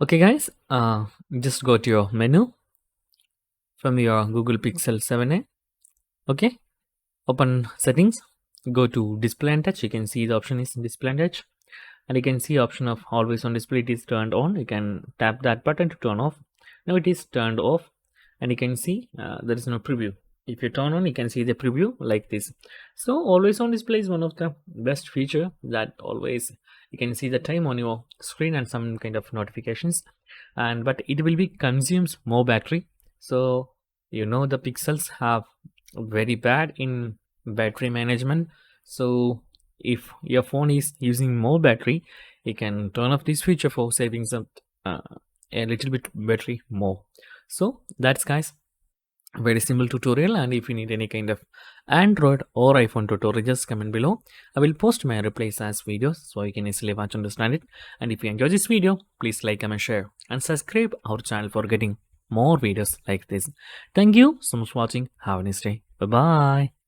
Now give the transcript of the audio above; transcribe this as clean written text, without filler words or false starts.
Okay, guys, just go to your menu from your Google Pixel 7a. Okay, open settings, go to display and touch. You can see the option is display and touch, and you can see option of always on display. It is turned on. You can tap that button to turn off. Now it is turned off, and you can see there is no preview. If you turn on, you can see the preview like this. So always on display is one of the best feature that always you can see the time on your screen and some kind of notifications, and but it will be consumes more battery. So the pixels have very bad in battery management. So if your phone is using more battery, you can turn off this feature for saving some a little bit battery more. So that's, guys, very simple tutorial. And if you need any kind of Android or iPhone tutorial, just comment below. I will post my replies as videos so you can easily watch and understand it. And if you enjoy this video, please like, comment, share and subscribe our channel for getting more videos like this. Thank you so much for watching. Have a nice day. Bye bye.